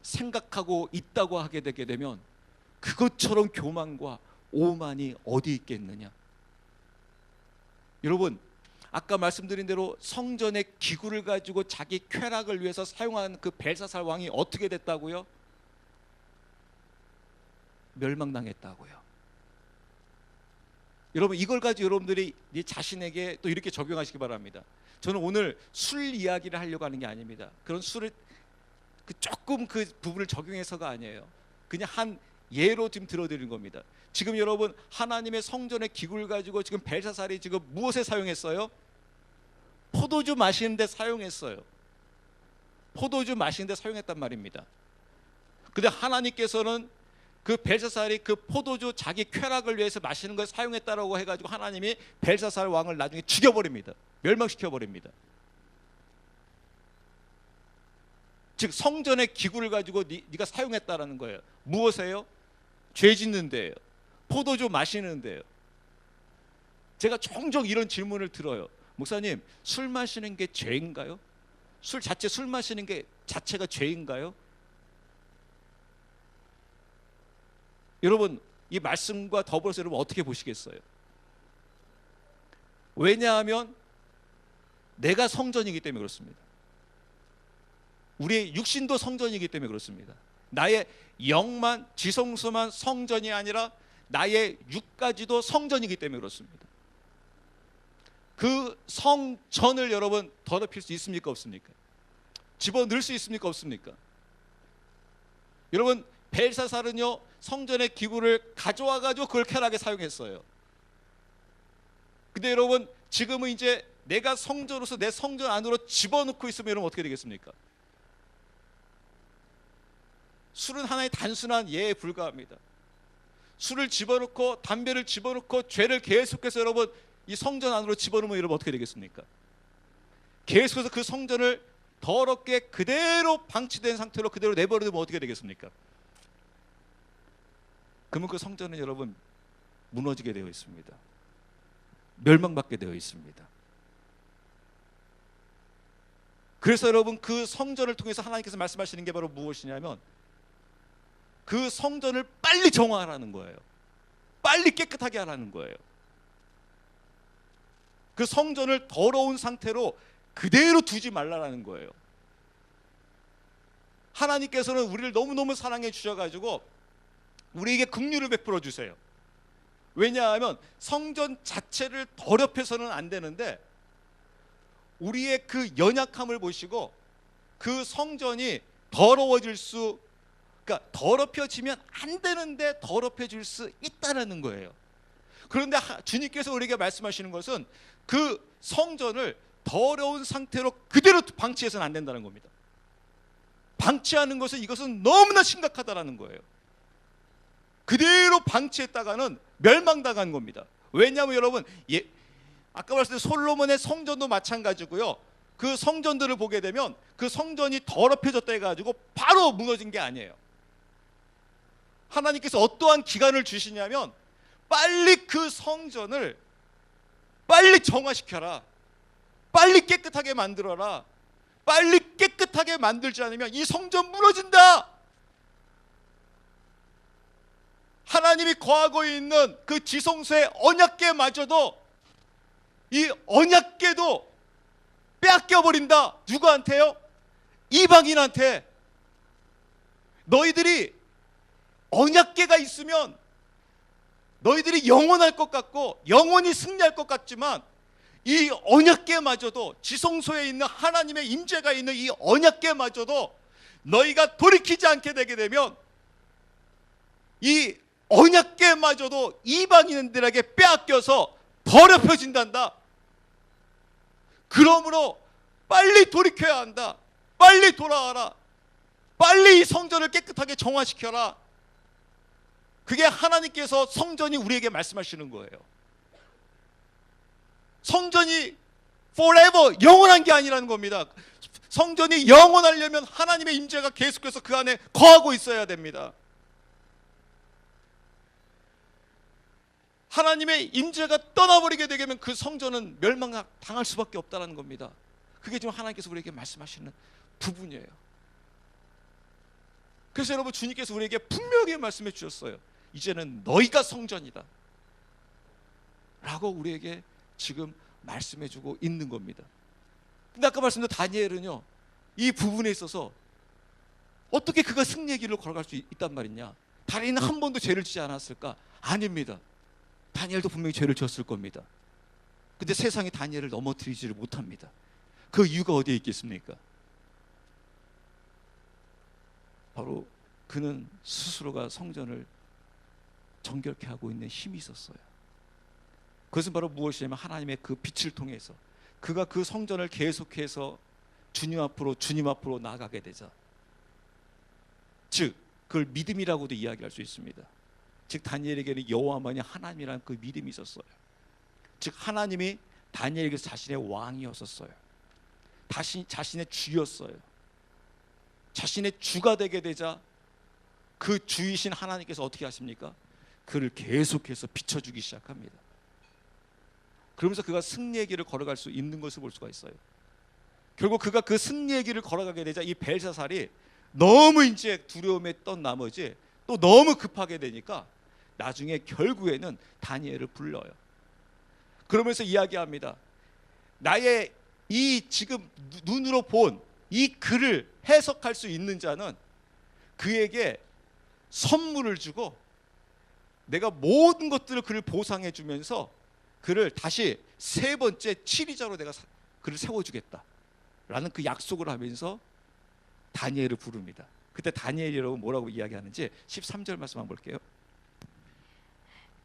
생각하고 있다고 하게 되게 되면 그것처럼 교만과 오만이 어디 있겠느냐? 여러분, 아까 말씀드린 대로 성전의 기구를 가지고 자기 쾌락을 위해서 사용하는 그 벨사살 왕이 어떻게 됐다고요? 멸망당했다고요. 여러분, 이걸 가지고 여러분들이 자신에게 또 이렇게 적용하시기 바랍니다. 저는 오늘 술 이야기를 하려고 하는 게 아닙니다. 그런 술을 조금 그 부분을 적용해서가 아니에요. 그냥 한 예로 지금 들어드리는 겁니다. 지금 여러분, 하나님의 성전의 기구를 가지고 지금 벨사살이 지금 무엇에 사용했어요? 포도주 마시는데 사용했어요. 포도주 마시는데 사용했단 말입니다. 근데 하나님께서는 그 벨사살이 그 포도주 자기 쾌락을 위해서 마시는 걸 사용했다라고 해가지고 하나님이 벨사살 왕을 나중에 죽여버립니다. 멸망시켜버립니다. 즉 성전의 기구를 가지고 네가 사용했다라는 거예요. 무엇이에요? 죄 짓는 데예요. 포도주 마시는 데예요. 제가 종종 이런 질문을 들어요. 목사님, 술 마시는 게 죄인가요? 술 마시는 게 자체가 죄인가요? 여러분, 이 말씀과 더불어서 여러분 어떻게 보시겠어요? 왜냐하면 내가 성전이기 때문에 그렇습니다. 우리의 육신도 성전이기 때문에 그렇습니다. 나의 영만, 지성소만 성전이 아니라 나의 육까지도 성전이기 때문에 그렇습니다. 그 성전을 여러분 더럽힐 수 있습니까? 없습니까? 집어넣을 수 있습니까? 없습니까? 여러분, 벨사살은요 성전의 기구를 가져와가지고 그걸 쾌락에 사용했어요. 근데 여러분, 지금은 이제 내가 성전으로서 내 성전 안으로 집어넣고 있으면 여러분 어떻게 되겠습니까? 술은 하나의 단순한 예에 불과합니다. 술을 집어넣고 담배를 집어넣고 죄를 계속해서 여러분 이 성전 안으로 집어넣으면 여러분 어떻게 되겠습니까? 계속해서 그 성전을 더럽게 그대로 방치된 상태로 그대로 내버려두면 어떻게 되겠습니까? 그러면 그 성전은 여러분 무너지게 되어 있습니다. 멸망받게 되어 있습니다. 그래서 여러분 그 성전을 통해서 하나님께서 말씀하시는 게 바로 무엇이냐면 그 성전을 빨리 정화하라는 거예요. 빨리 깨끗하게 하라는 거예요. 그 성전을 더러운 상태로 그대로 두지 말라라는 거예요. 하나님께서는 우리를 너무너무 사랑해 주셔가지고 우리에게 긍휼을 베풀어 주세요. 왜냐하면 성전 자체를 더럽혀서는 안 되는데 우리의 그 연약함을 보시고 그 성전이 더러워질 수, 그러니까 더럽혀지면 안 되는데 더럽혀질 수 있다는 거예요. 그런데 주님께서 우리에게 말씀하시는 것은 그 성전을 더러운 상태로 그대로 방치해서는 안 된다는 겁니다. 방치하는 것은 이것은 너무나 심각하다는 거예요. 그대로 방치했다가는 멸망당한 겁니다. 왜냐하면 여러분, 아까 말씀드린 솔로몬의 성전도 마찬가지고요. 그 성전들을 보게 되면 그 성전이 더럽혀졌다 해가지고 바로 무너진 게 아니에요. 하나님께서 어떠한 기간을 주시냐면 빨리 그 성전을 빨리 정화시켜라, 빨리 깨끗하게 만들어라, 빨리 깨끗하게 만들지 않으면 이 성전 무너진다. 하나님이 거하고 있는 그 지성소의 언약궤마저도 이 언약궤도 빼앗겨 버린다. 누구한테요? 이방인한테. 너희들이 언약궤가 있으면 너희들이 영원할 것 같고 영원히 승리할 것 같지만 이 언약궤마저도, 지성소에 있는 하나님의 임재가 있는 이 언약궤마저도 너희가 돌이키지 않게 되게 되면 이 언약궤마저도 이방인들에게 빼앗겨서 더럽혀진단다. 그러므로 빨리 돌이켜야 한다. 빨리 돌아와라. 빨리 이 성전을 깨끗하게 정화시켜라. 그게 하나님께서 성전이 우리에게 말씀하시는 거예요. 성전이 forever 영원한 게 아니라는 겁니다. 성전이 영원하려면 하나님의 임재가 계속해서 그 안에 거하고 있어야 됩니다. 하나님의 임재가 떠나버리게 되면 그 성전은 멸망당할 수밖에 없다는 겁니다. 그게 지금 하나님께서 우리에게 말씀하시는 부분이에요. 그래서 여러분, 주님께서 우리에게 분명히 말씀해 주셨어요. 이제는 너희가 성전이다 라고 우리에게 지금 말씀해 주고 있는 겁니다. 근데 아까 말씀드린 다니엘은요, 이 부분에 있어서 어떻게 그가 승리의 길을 걸어갈 수 있단 말이냐. 다니엘은 한 번도 죄를 지지 않았을까? 아닙니다. 다니엘도 분명히 죄를 지었을 겁니다. 근데 세상이 다니엘을 넘어뜨리지를 못합니다. 그 이유가 어디에 있겠습니까? 바로 그는 스스로가 성전을 정결케 하고 있는 힘이 있었어요. 그것은 바로 무엇이냐면 하나님의 그 빛을 통해서 그가 그 성전을 계속해서 주님 앞으로 나아가게 되자, 즉 그걸 믿음이라고도 이야기할 수 있습니다. 즉 다니엘에게는 여호와만이 하나님이라는 그 믿음이 있었어요. 즉 하나님이 다니엘에게서 자신의 왕이었었어요. 자신의 주였어요. 자신의 주가 되게 되자 그 주이신 하나님께서 어떻게 하십니까? 그를 계속해서 비춰주기 시작합니다. 그러면서 그가 승리의 길을 걸어갈 수 있는 것을 볼 수가 있어요. 결국 그가 그 승리의 길을 걸어가게 되자 이 벨사살이 너무 이제 두려움에 떤 나머지 또 너무 급하게 되니까 나중에 결국에는 다니엘을 불러요. 그러면서 이야기합니다. 나의 이 지금 눈으로 본 이 글을 해석할 수 있는 자는 그에게 선물을 주고 내가 모든 것들을 그를 보상해 주면서 그를 다시 세 번째 치리자로 내가 그를 세워주겠다 라는 그 약속을 하면서 다니엘을 부릅니다. 그때 다니엘이 여러분 뭐라고 이야기하는지 13절 말씀 한번 볼게요.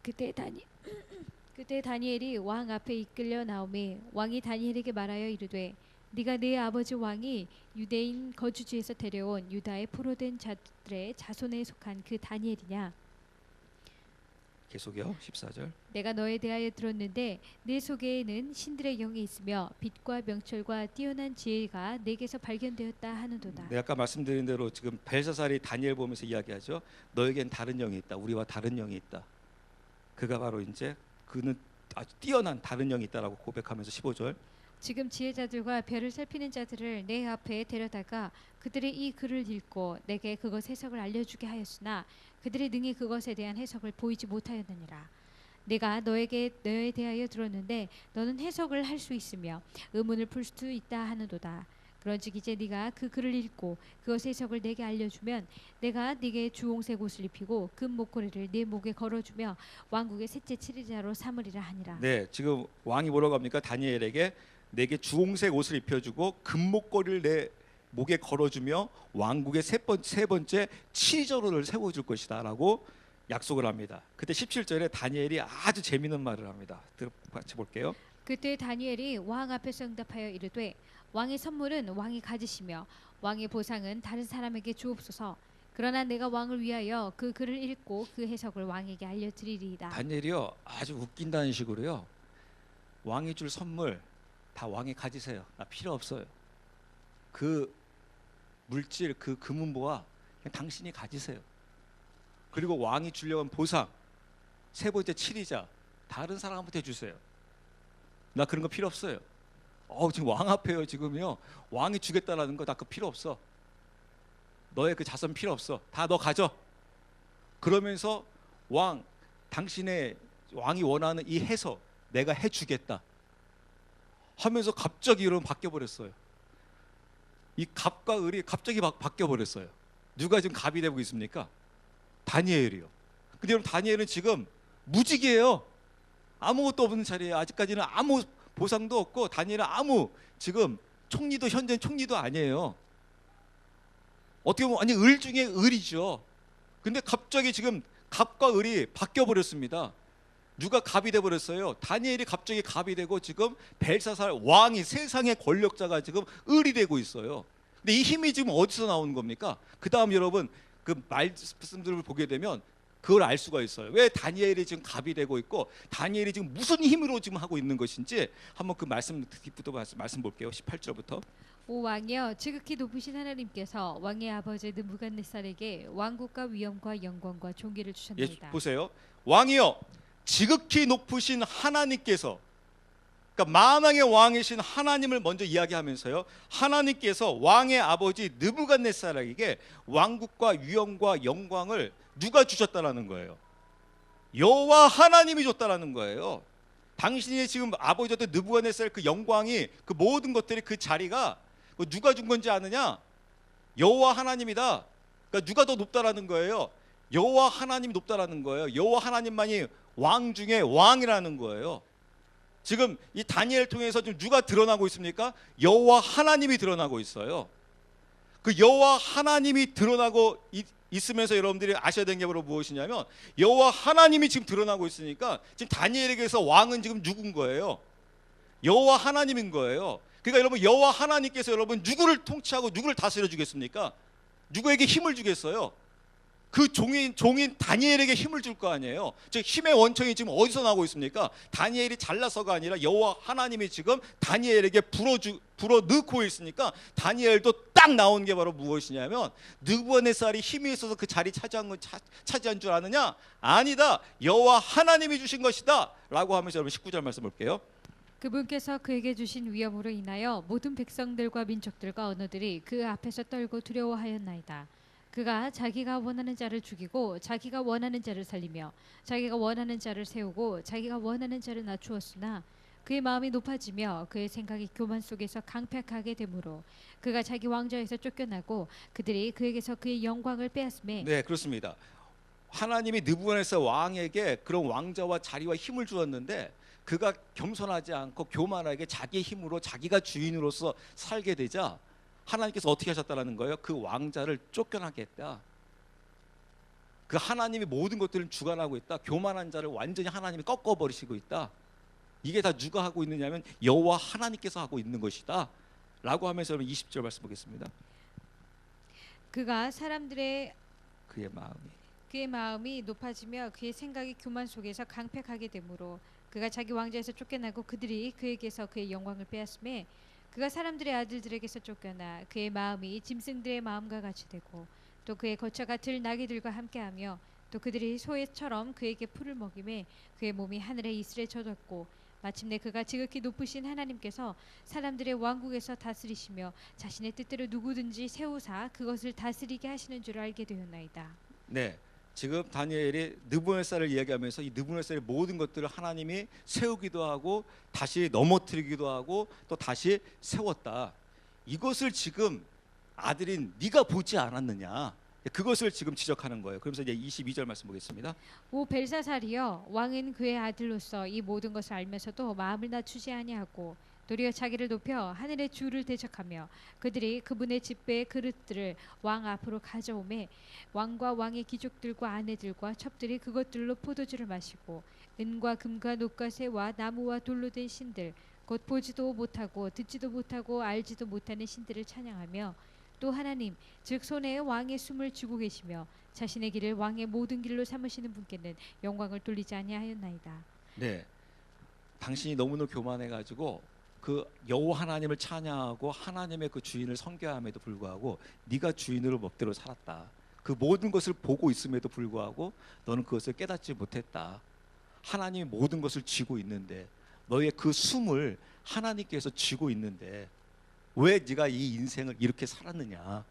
그때 다니엘이 왕 앞에 이끌려 나오매 왕이 다니엘에게 말하여 이르되 네가 네 아버지 왕이 유대인 거주지에서 데려온 유다의 포로된 자들의 자손에 속한 그 다니엘이냐? 계속요. 14절. 내가 너에 대하여 들었는데 내 속에는 신들의 영이 있으며 빛과 명철과 뛰어난 지혜가 내게서 발견되었다 하는도다. 내가 아까 말씀드린 대로 지금 벨사살이 다니엘 보면서 이야기하죠. 너에겐 다른 영이 있다. 우리와 다른 영이 있다. 그가 바로 이제 그는 아주 뛰어난 다른 영이 있다라고 고백하면서 15절. 지금 지혜자들과 별을 살피는 자들을 내 앞에 데려다가 그들이 이 글을 읽고 내게 그것 해석을 알려주게 하였으나 그들이 능히 그것에 대한 해석을 보이지 못하였느니라. 내가 너에 대하여 들었는데 너는 해석을 할 수 있으며 의문을 풀 수 있다 하는도다. 그런즉 이제 네가 그 글을 읽고 그것의 해석을 내게 알려주면 내가 네게 주홍색 옷을 입히고 금 목걸이를 네 목에 걸어주며 왕국의 셋째 치리자로 삼으리라 하니라. 네, 지금 왕이 뭐라고 합니까? 다니엘에게 내게 주홍색 옷을 입혀주고 금목걸이를 내 목에 걸어주며 왕국의 세 번째 치리자로를 세워줄 것이다라고 약속을 합니다. 그때 17절에 다니엘이 아주 재미있는 말을 합니다. 같이 볼게요. 그때 다니엘이 왕 앞에서 응답하여 이르되 왕의 선물은 왕이 가지시며 왕의 보상은 다른 사람에게 주옵소서. 그러나 내가 왕을 위하여 그 글을 읽고 그 해석을 왕에게 알려드리리이다. 다니엘이요 아주 웃긴다는 식으로요 왕이 줄 선물 다 왕이 가지세요. 나 필요 없어요. 그 물질 그 금은보화 그냥 당신이 가지세요. 그리고 왕이 주려고 한 보상 세 번째 치리자 다른 사람한테 주세요. 나 그런 거 필요 없어요. 지금 왕 앞에요. 지금요 왕이 주겠다라는 거 다 그 필요 없어. 너의 그 자선 필요 없어. 다 너 가져. 그러면서 왕 당신의 왕이 원하는 이 해석 내가 해주겠다 하면서 갑자기 여러분 바뀌어 버렸어요. 이 갑과 을이 갑자기 바뀌어 버렸어요. 누가 지금 갑이 되고 있습니까? 다니엘이요. 근데 여러분 다니엘은 지금 무직이에요. 아무것도 없는 자리에 아직까지는 아무 보상도 없고 다니엘은 아무 지금 총리도 현재 총리도 아니에요. 어떻게 보면 아니 을 중에 을이죠. 근데 갑자기 지금 갑과 을이 바뀌어 버렸습니다. 누가 갑이 돼 버렸어요? 다니엘이 갑자기 갑이 되고 지금 벨사살 왕이 세상의 권력자가 지금 을이 되고 있어요. 근데 이 힘이 지금 어디서 나오는 겁니까? 그다음 여러분 그 말씀들을 보게 되면 그걸 알 수가 있어요. 왜 다니엘이 지금 갑이 되고 있고 다니엘이 지금 무슨 힘으로 지금 하고 있는 것인지 한번 그 말씀 뒤부터 말씀 볼게요. 18절부터. 오 왕이여 지극히 높으신 하나님께서 왕의 아버지 느부갓네살에게 왕국과 위엄과 영광과 존귀를 주셨나이다. 보세요. 왕이여 지극히 높으신 하나님께서 그러니까 만왕의 왕이신 하나님을 먼저 이야기하면서요. 하나님께서 왕의 아버지 느부갓네살에게 왕국과 위엄과 영광을 누가 주셨다라는 거예요? 여호와 하나님이 줬다라는 거예요. 당신이 지금 아버지였던 느부갓네살 그 영광이 그 모든 것들이 그 자리가 누가 준 건지 아느냐? 여호와 하나님이다. 그러니까 누가 더 높다라는 거예요? 여호와 하나님이 높다라는 거예요. 여호와 하나님만이 왕 중에 왕이라는 거예요. 지금 이 다니엘 통해서 지금 누가 드러나고 있습니까? 여호와 하나님이 드러나고 있어요. 그 여호와 하나님이 드러나고 있으면서 여러분들이 아셔야 되는 게 바로 무엇이냐면 여호와 하나님이 지금 드러나고 있으니까 지금 다니엘에게서 왕은 지금 누군 거예요? 여호와 하나님인 거예요. 그러니까 여러분 여호와 하나님께서 여러분 누구를 통치하고 누구를 다스려 주겠습니까? 누구에게 힘을 주겠어요? 그 종인 다니엘에게 힘을 줄 거 아니에요. 즉 힘의 원천이 지금 어디서 나오고 있습니까? 다니엘이 잘나서가 아니라 여호와 하나님이 지금 다니엘에게 불어 넣고 있으니까 다니엘도 딱 나오는 게 바로 무엇이냐면 느부갓네살이 힘이 있어서 그 자리 차지한 줄 아느냐? 아니다. 여호와 하나님이 주신 것이다. 라고 하면서 여러분 19절 말씀 볼게요. 그분께서 그에게 주신 위엄으로 인하여 모든 백성들과 민족들과 언어들이 그 앞에서 떨고 두려워하였나이다. 그가 자기가 원하는 자를 죽이고 자기가 원하는 자를 살리며 자기가 원하는 자를 세우고 자기가 원하는 자를 낮추었으나 그의 마음이 높아지며 그의 생각이 교만 속에서 강팍하게 되므로 그가 자기 왕좌에서 쫓겨나고 그들이 그에게서 그의 영광을 빼앗음에. 네, 그렇습니다. 하나님이 느부갓네살 왕에게 그런 왕좌와 자리와 힘을 주었는데 그가 겸손하지 않고 교만하게 자기의 힘으로 자기가 주인으로서 살게 되자 하나님께서 어떻게 하셨다라는 거예요? 그 왕자를 쫓겨나게 했다. 그 하나님이 모든 것들을 주관하고 있다. 교만한 자를 완전히 하나님이 꺾어버리시고 있다. 이게 다 누가 하고 있느냐면 여호와 하나님께서 하고 있는 것이다 라고 하면서 20절 말씀 보겠습니다. 그가 사람들의 그의 마음이 높아지며 그의 생각이 교만 속에서 강팍하게 되므로 그가 자기 왕좌에서 쫓겨나고 그들이 그에게서 그의 영광을 빼앗음에. 그가 사람들의 아들들에게서 쫓겨나 그의 마음이 짐승들의 마음과 같이 되고 또 그의 거처가 들나귀들과 함께하며 또 그들이 소처럼 그에게 풀을 먹임에 그의 몸이 하늘의 이슬에 젖었고 마침내 그가 지극히 높으신 하나님께서 사람들의 왕국에서 다스리시며 자신의 뜻대로 누구든지 세우사 그것을 다스리게 하시는 줄 알게 되었나이다. 네, 지금 다니엘이 느부갓네살을 이야기하면서 이 느부갓네살의 모든 것들을 하나님이 세우기도 하고 다시 넘어뜨리기도 하고 또 다시 세웠다. 이것을 지금 아들인 네가 보지 않았느냐? 그것을 지금 지적하는 거예요. 그러면서 이제 22절 말씀 보겠습니다. 오 벨사살이여, 왕은 그의 아들로서 이 모든 것을 알면서도 마음을 낮추지 아니하고 도리어 자기를 높여 하늘의 주를 대적하며 그들이 그분의 집배의 그릇들을 왕 앞으로 가져오매 왕과 왕의 귀족들과 아내들과 첩들이 그것들로 포도주를 마시고 은과 금과 녹과 새와 나무와 돌로 된 신들 곧 보지도 못하고 듣지도 못하고 알지도 못하는 신들을 찬양하며 또 하나님 즉 손에 왕의 숨을 쥐고 계시며 자신의 길을 왕의 모든 길로 삼으시는 분께는 영광을 돌리지 아니하였나이다. 네, 당신이 너무너무 교만해가지고 그 여호와 하나님을 찬양하고 하나님의 그 주인을 섬겨함에도 불구하고 네가 주인으로 멋대로 살았다. 그 모든 것을 보고 있음에도 불구하고 너는 그것을 깨닫지 못했다. 하나님이 모든 것을 쥐고 있는데 너의 그 숨을 하나님께서 쥐고 있는데 왜 네가 이 인생을 이렇게 살았느냐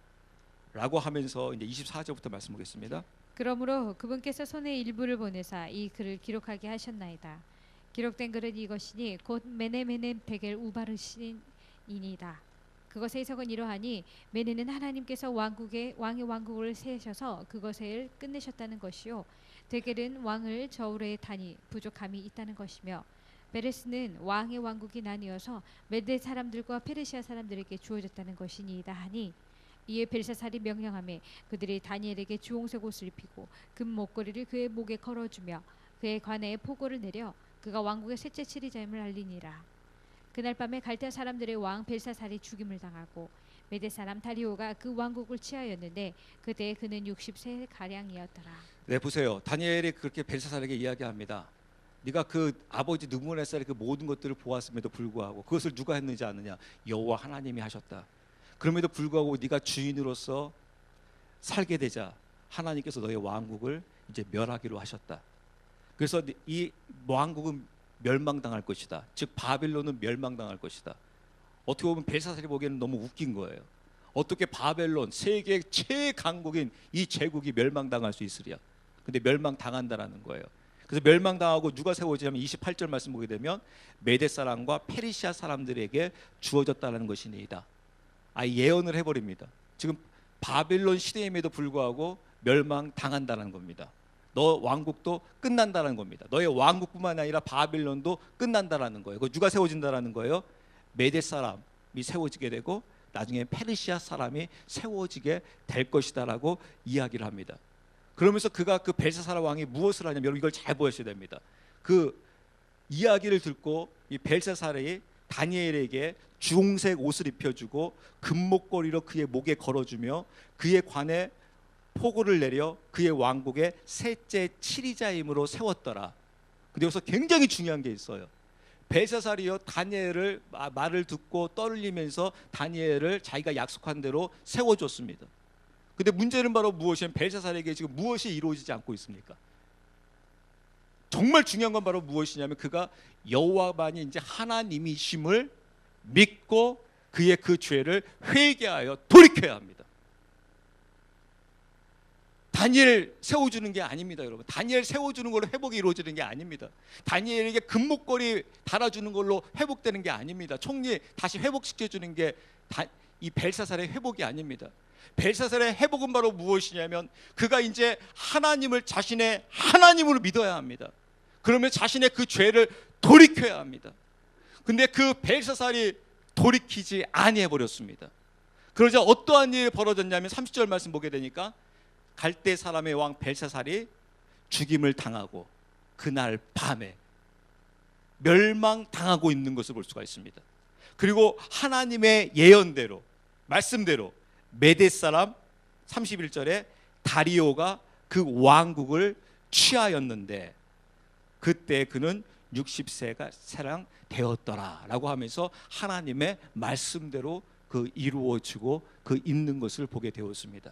라고 하면서 이제 24절부터 말씀 보겠습니다. 그러므로 그분께서 손에 일부를 보내사 이 글을 기록하게 하셨나이다. 기록된 글은 이것이니 곧 메네메네 베겔 우바르신이니이다. 그것의 해석은 이러하니 메네는 하나님께서 왕의 왕국을 세우셔서 그것을 끝내셨다는 것이요 베겔은 왕을 저울에 다니 부족함이 있다는 것이며 베레스는 왕의 왕국이 나뉘어서 메대 사람들과 페르시아 사람들에게 주어졌다는 것이니이다 하니 이에 벨사살이 명령하며 그들이 다니엘에게 주홍색 옷을 입히고 금 목걸이를 그의 목에 걸어주며 그의 관에 포고를 내려 그가 왕국의 셋째 치리자임을 알리니라. 그날 밤에 갈대아 사람들의 왕 벨사살이 죽임을 당하고 메대 사람 다리오가 그 왕국을 취하였는데 그때 그는 60세 가량이었더라. 네, 보세요. 다니엘이 그렇게 벨사살에게 이야기합니다. 네가 그 아버지 느부갓네살의 그 모든 것들을 보았음에도 불구하고 그것을 누가 했는지 아느냐? 여호와 하나님이 하셨다. 그럼에도 불구하고 네가 주인으로서 살게 되자 하나님께서 너의 왕국을 이제 멸하기로 하셨다. 그래서 이 왕국은 멸망당할 것이다. 즉 바벨론은 멸망당할 것이다. 어떻게 보면 벨사살이 보기에는 너무 웃긴 거예요. 어떻게 바벨론 세계 최강국인 이 제국이 멸망당할 수 있으랴. 근데 멸망당한다라는 거예요. 그래서 멸망당하고 누가 세워지냐면 28절 말씀 보게 되면 메대 사람과 페르시아 사람들에게 주어졌다는 것이니이다. 예언을 해버립니다. 지금 바벨론 시대임에도 불구하고 멸망당한다는 겁니다. 너 왕국도 끝난다는 겁니다. 너의 왕국뿐만 아니라 바벨론도 끝난다라는 거예요. 그 누가 세워진다라는 거예요? 메대 사람이 세워지게 되고 나중에 페르시아 사람이 세워지게 될 것이다라고 이야기를 합니다. 그러면서 그가 그 벨사살 왕이 무엇을 하냐면 여러분 이걸 잘 보셔야 됩니다. 그 이야기를 듣고 이 벨사살이 다니엘에게 주홍색 옷을 입혀주고 금목걸이로 그의 목에 걸어주며 그의 관에 포고를 내려 그의 왕국의 셋째 치리자임으로 세웠더라. 근데 여기서 굉장히 중요한 게 있어요. 벨사살이요 다니엘을 말을 듣고 떠올리면서 다니엘을 자기가 약속한 대로 세워줬습니다. 근데 문제는 바로 무엇이냐면 벨사살에게 지금 무엇이 이루어지지 않고 있습니까? 정말 중요한 건 바로 무엇이냐면 그가 여호와만이 이제 하나님이심을 믿고 그의 그 죄를 회개하여 돌이켜야 합니다. 다니엘 세워주는 게 아닙니다, 여러분. 다니엘 세워주는 걸로 회복이 이루어지는 게 아닙니다. 다니엘에게 금목걸이 달아주는 걸로 회복되는 게 아닙니다. 총리 다시 회복시켜주는 게 이 벨사살의 회복이 아닙니다. 벨사살의 회복은 바로 무엇이냐면 그가 이제 하나님을 자신의 하나님으로 믿어야 합니다. 그러면 자신의 그 죄를 돌이켜야 합니다. 근데 그 벨사살이 돌이키지 아니해 버렸습니다. 그러자 어떠한 일이 벌어졌냐면 30절 말씀 보게 되니까 갈대 사람의 왕 벨사살이 죽임을 당하고 그날 밤에 멸망당하고 있는 것을 볼 수가 있습니다. 그리고 하나님의 예언대로 말씀대로 메대 사람 31절에 다리오가 그 왕국을 취하였는데 그때 그는 60세가 새랑 되었더라 라고 하면서 하나님의 말씀대로 그 이루어지고 그 있는 것을 보게 되었습니다.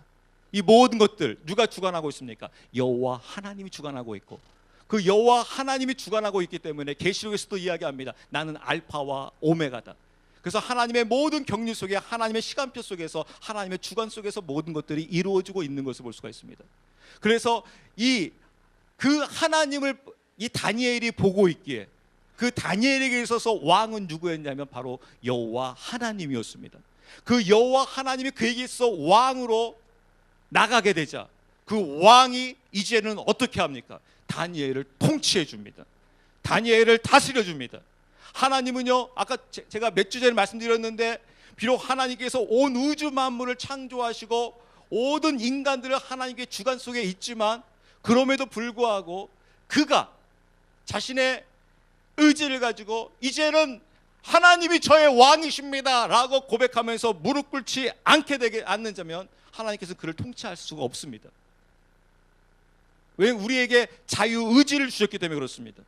이 모든 것들 누가 주관하고 있습니까? 여호와 하나님이 주관하고 있고 그 여호와 하나님이 주관하고 있기 때문에 계시록에서도 이야기합니다. 나는 알파와 오메가다. 그래서 하나님의 모든 경륜 속에 하나님의 시간표 속에서 하나님의 주관 속에서 모든 것들이 이루어지고 있는 것을 볼 수가 있습니다. 그래서 그 하나님을 이 다니엘이 보고 있기에 그 다니엘에게 있어서 왕은 누구였냐면 바로 여호와 하나님이었습니다. 그 여호와 하나님이 그에게 있어 왕으로 나가게 되자 그 왕이 이제는 어떻게 합니까? 다니엘을 통치해 줍니다. 다니엘을 다스려 줍니다. 하나님은요, 아까 제가 몇 주 전에 말씀드렸는데 비록 하나님께서 온 우주 만물을 창조하시고 모든 인간들을 하나님께 주관 속에 있지만 그럼에도 불구하고 그가 자신의 의지를 가지고 이제는 하나님이 저의 왕이십니다 라고 고백하면서 무릎 꿇지 않는다면 하나님께서 그를 통치할 수가 없습니다. 왜냐하면 우리에게 자유의지를 주셨기 때문에 그렇습니다.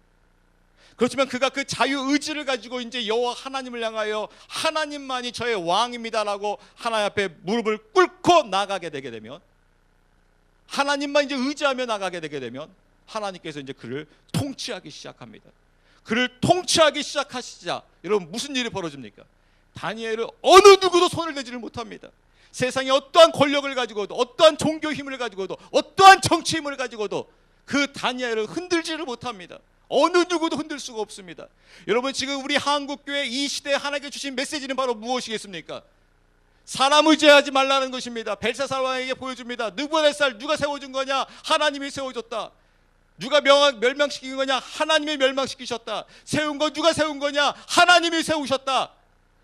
그렇지만 그가 그 자유의지를 가지고 이제 여호와 하나님을 향하여 하나님만이 저의 왕입니다라고 하나님 앞에 무릎을 꿇고 나가게 되게 되면 하나님만 이제 의지하며 나가게 되게 되면 하나님께서 이제 그를 통치하기 시작합니다. 그를 통치하기 시작하시자 여러분 무슨 일이 벌어집니까? 다니엘을 어느 누구도 손을 대지를 못합니다. 세상에 어떠한 권력을 가지고도 어떠한 종교 힘을 가지고도 어떠한 정치 힘을 가지고도 그 다니엘을 흔들지를 못합니다. 어느 누구도 흔들 수가 없습니다. 여러분 지금 우리 한국교회 이 시대에 하나님께 주신 메시지는 바로 무엇이겠습니까? 사람 의지하지 말라는 것입니다. 벨사살 왕에게 보여줍니다. 느부갓네살 누가 세워준 거냐? 하나님이 세워줬다. 누가 멸망시킨 거냐? 하나님이 멸망시키셨다. 세운 거 누가 세운 거냐? 하나님이 세우셨다.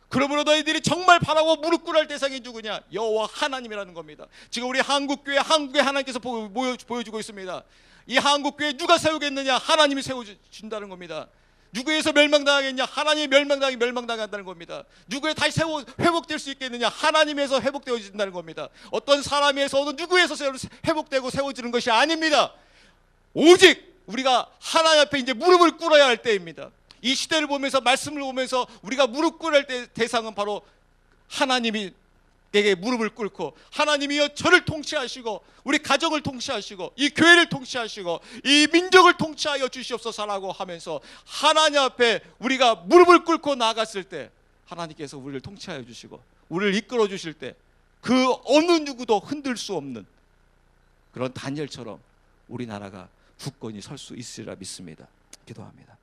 그러므로 너희들이 정말 바라고 무릎 꿇을 대상이 누구냐? 여호와 하나님이라는 겁니다. 지금 우리 한국교회 한국에 하나님께서 보여주고 있습니다. 이 한국교회 누가 세우겠느냐? 하나님이 세워준다는 겁니다. 누구에서 멸망당하겠냐? 하나님이 멸망당한다는 겁니다. 누구에 다시 회복될 수 있겠느냐? 하나님에서 회복되어진다는 겁니다. 어떤 사람에서 어느 누구에서 회복되고 세워지는 것이 아닙니다. 오직 우리가 하나님 앞에 이제 무릎을 꿇어야 할 때입니다. 이 시대를 보면서 말씀을 보면서 우리가 무릎 꿇을 때 대상은 바로 하나님이 에게 무릎을 꿇고 하나님이여 저를 통치하시고 우리 가정을 통치하시고 이 교회를 통치하시고 이 민족을 통치하여 주시옵소서라고 하면서 하나님 앞에 우리가 무릎을 꿇고 나갔을 때 하나님께서 우리를 통치하여 주시고 우리를 이끌어 주실 때 그 어느 누구도 흔들 수 없는 그런 다니엘처럼 우리나라가 굳건히 설 수 있으리라 믿습니다. 기도합니다.